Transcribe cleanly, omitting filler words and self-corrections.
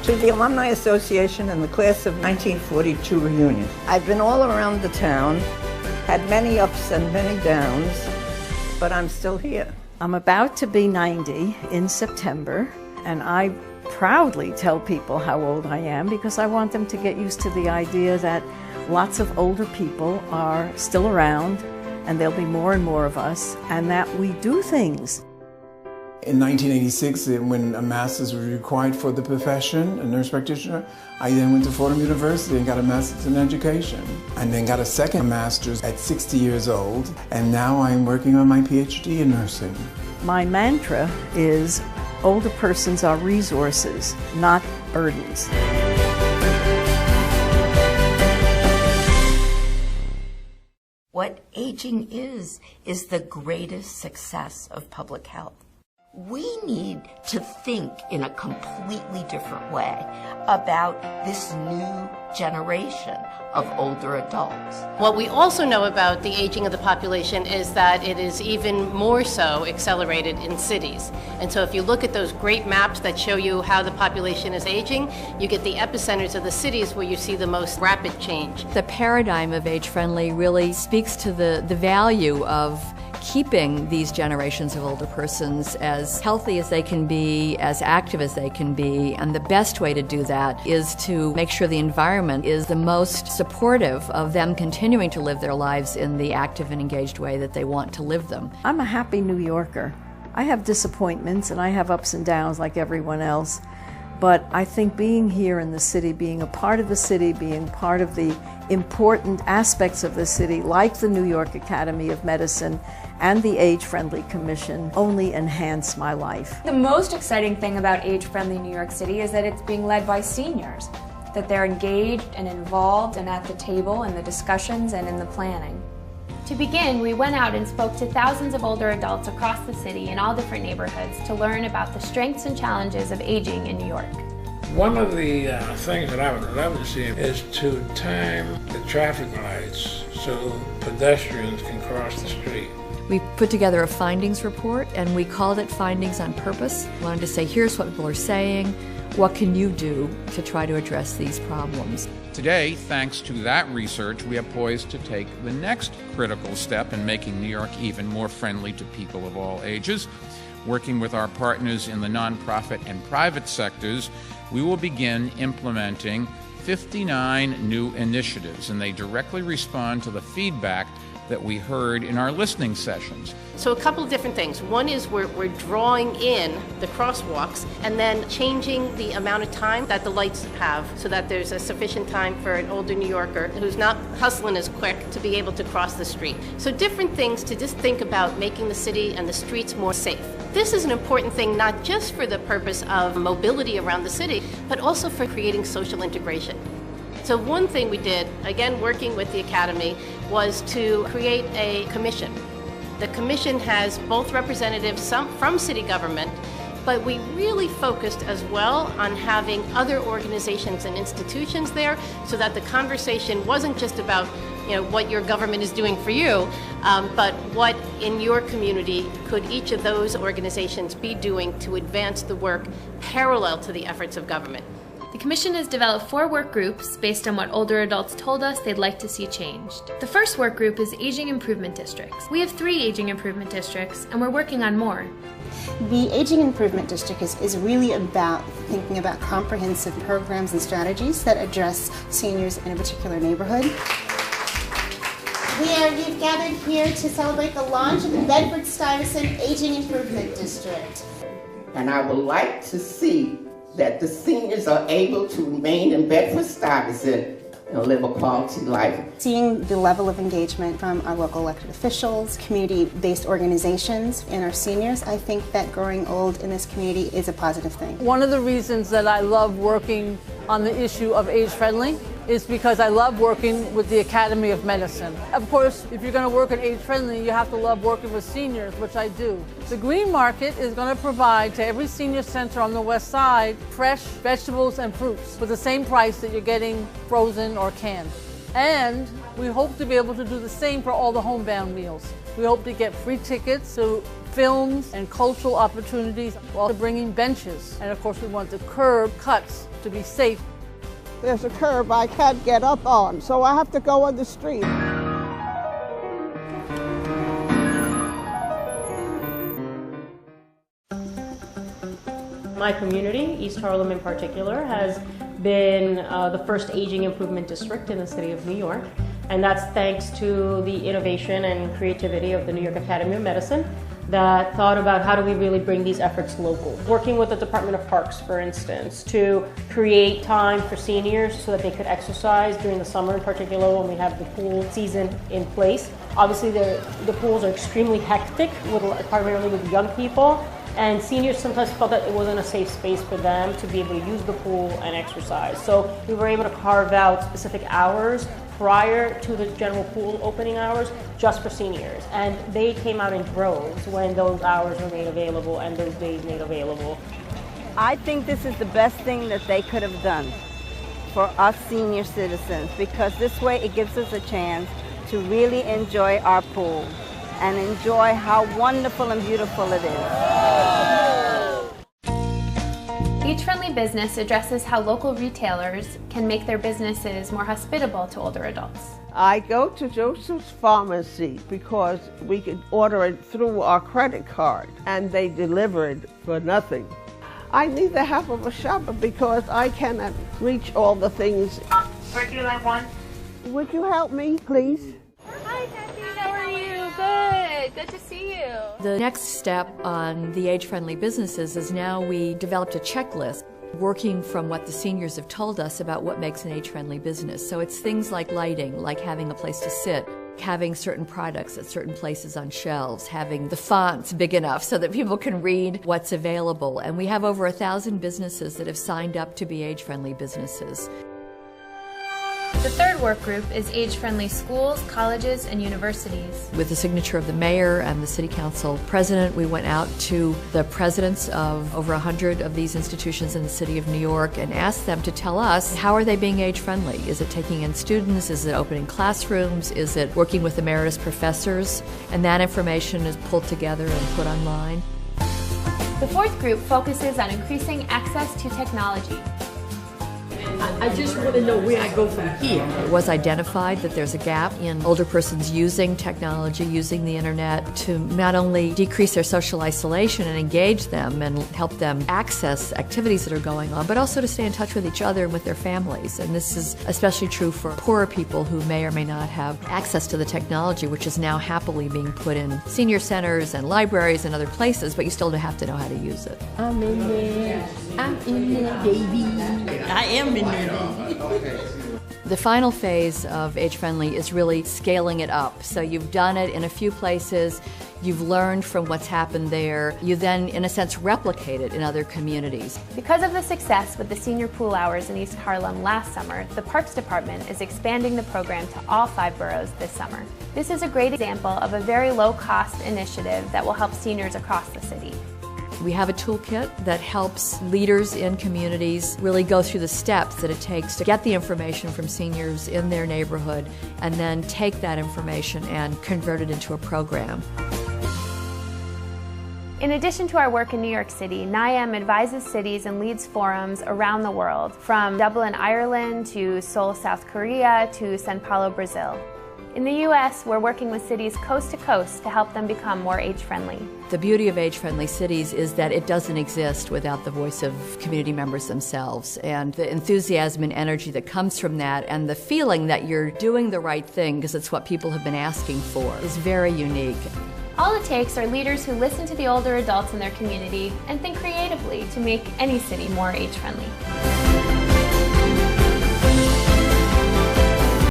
to the Alumni Association and the Class of 1942 reunion. I've been all around the town, had many ups and many downs, but I'm still here. I'm about to be 90 in September, and I proudly tell people how old I am because I want them to get used to the idea that lots of older people are still around, and there'll be more and more of us, and that we do things. In 1986, when a master's was required for the profession, a nurse practitioner, I then went to Fordham University and got a master's in education. And then got a second master's at 60 years old, and now I'm working on my PhD in nursing. My mantra is, older persons are resources, not burdens. What aging is the greatest success of public health. We need to think in a completely different way about this new generation of older adults. What we also know about the aging of the population is that it is even more so accelerated in cities. And so if you look at those great maps that show you how the population is aging, you get the epicenters of the cities where you see the most rapid change. The paradigm of age-friendly really speaks to the value of keeping these generations of older persons as healthy as they can be, as active as they can be, and the best way to do that is to make sure the environment is the most supportive of them continuing to live their lives in the active and engaged way that they want to live them. I'm a happy New Yorker. I have disappointments and I have ups and downs like everyone else, but I think being here in the city, being a part of the city, being part of the important aspects of the city, like the New York Academy of Medicine and the Age-Friendly Commission, only enhance my life. The most exciting thing about Age-Friendly New York City is that it's being led by seniors, that they're engaged and involved and at the table in the discussions and in the planning. To begin, we went out and spoke to thousands of older adults across the city in all different neighborhoods to learn about the strengths and challenges of aging in New York. One of the things that I would love to see is to time the traffic lights so pedestrians can cross the street. We put together a findings report and we called it Findings on Purpose. We wanted to say, here's what people are saying, what can you do to try to address these problems? Today, thanks to that research, we are poised to take the next critical step in making New York even more friendly to people of all ages. Working with our partners in the nonprofit and private sectors, we will begin implementing 59 new initiatives, and they directly respond to the feedback that we heard in our listening sessions. So a couple of different things. One is we're drawing in the crosswalks and then changing the amount of time that the lights have so that there's a sufficient time for an older New Yorker who's not hustling as quick to be able to cross the street. So different things to just think about making the city and the streets more safe. This is an important thing not just for the purpose of mobility around the city, but also for creating social integration. So one thing we did, again working with the Academy, was to create a commission. The commission has both representatives, some from city government, but we really focused as well on having other organizations and institutions there so that the conversation wasn't just about what your government is doing for you, but what in your community could each of those organizations be doing to advance the work parallel to the efforts of government. The Commission has developed 4 work groups based on what older adults told us they'd like to see changed. The first work group is Aging Improvement Districts. We have 3 Aging Improvement Districts, and we're working on more. The Aging Improvement District is really about thinking about comprehensive programs and strategies that address seniors in a particular neighborhood. We've gathered here to celebrate the launch of the Bedford-Stuyvesant Aging Improvement District. And I would like to see that the seniors are able to remain in Bedford-Stuyvesant and live a quality life. Seeing the level of engagement from our local elected officials, community-based organizations, and our seniors, I think that growing old in this community is a positive thing. One of the reasons that I love working on the issue of age-friendly is because I love working with the Academy of Medicine. Of course, if you're going to work at age-friendly, you have to love working with seniors, which I do. The Green Market is going to provide to every senior center on the west side fresh vegetables and fruits for the same price that you're getting frozen or canned. And we hope to be able to do the same for all the homebound meals. We hope to get free tickets to films and cultural opportunities while bringing benches. And of course, we want to curb cuts to be safe. There's a curb I can't get up on, so I have to go on the street. My community, East Harlem in particular, has been the first aging improvement district in the city of New York. And that's thanks to the innovation and creativity of the New York Academy of Medicine that thought about how do we really bring these efforts local. Working with the Department of Parks, for instance, to create time for seniors so that they could exercise during the summer in particular when we have the pool season in place. Obviously the pools are extremely hectic, primarily with young people, and seniors sometimes felt that it wasn't a safe space for them to be able to use the pool and exercise. So we were able to carve out specific hours prior to the general pool opening hours just for seniors. And they came out in droves when those hours were made available and those days made available. I think this is the best thing that they could have done for us senior citizens, because this way it gives us a chance to really enjoy our pool and enjoy how wonderful and beautiful it is. Age-friendly business addresses how local retailers can make their businesses more hospitable to older adults. I go to Joseph's Pharmacy because we can order it through our credit card and they deliver it for nothing. I need the help of a shopper because I cannot reach all the things. Would you like one? Would you help me, please? Hi, Kathy. How are you? Good. Good to see you. The next step on the age-friendly businesses is now we developed a checklist working from what the seniors have told us about what makes an age-friendly business. So it's things like lighting, like having a place to sit, having certain products at certain places on shelves, having the fonts big enough so that people can read what's available. And we have over 1,000 businesses that have signed up to be age-friendly businesses. The third work group is age-friendly schools, colleges, and universities. With the signature of the mayor and the city council president, we went out to the presidents of over 100 of these institutions in the city of New York and asked them to tell us, how are they being age-friendly? Is it taking in students? Is it opening classrooms? Is it working with emeritus professors? And that information is pulled together and put online. The fourth group focuses on increasing access to technology. I just want to know where I go from here. It was identified that there's a gap in older persons using technology, using the internet to not only decrease their social isolation and engage them and help them access activities that are going on, but also to stay in touch with each other and with their families. And this is especially true for poorer people who may or may not have access to the technology, which is now happily being put in senior centers and libraries and other places, but you still have to know how to use it. I'm in there. I'm in there, baby. I am in there. The final phase of Age Friendly is really scaling it up. So you've done it in a few places, you've learned from what's happened there, you then, in a sense, replicate it in other communities. Because of the success with the senior pool hours in East Harlem last summer, the Parks Department is expanding the program to all 5 boroughs this summer. This is a great example of a very low-cost initiative that will help seniors across the city. We have a toolkit that helps leaders in communities really go through the steps that it takes to get the information from seniors in their neighborhood and then take that information and convert it into a program. In addition to our work in New York City, NIAM advises cities and leads forums around the world, from Dublin, Ireland to Seoul, South Korea to Sao Paulo, Brazil. In the U.S., we're working with cities coast to coast to help them become more age-friendly. The beauty of age-friendly cities is that it doesn't exist without the voice of community members themselves, and the enthusiasm and energy that comes from that and the feeling that you're doing the right thing because it's what people have been asking for is very unique. All it takes are leaders who listen to the older adults in their community and think creatively to make any city more age-friendly.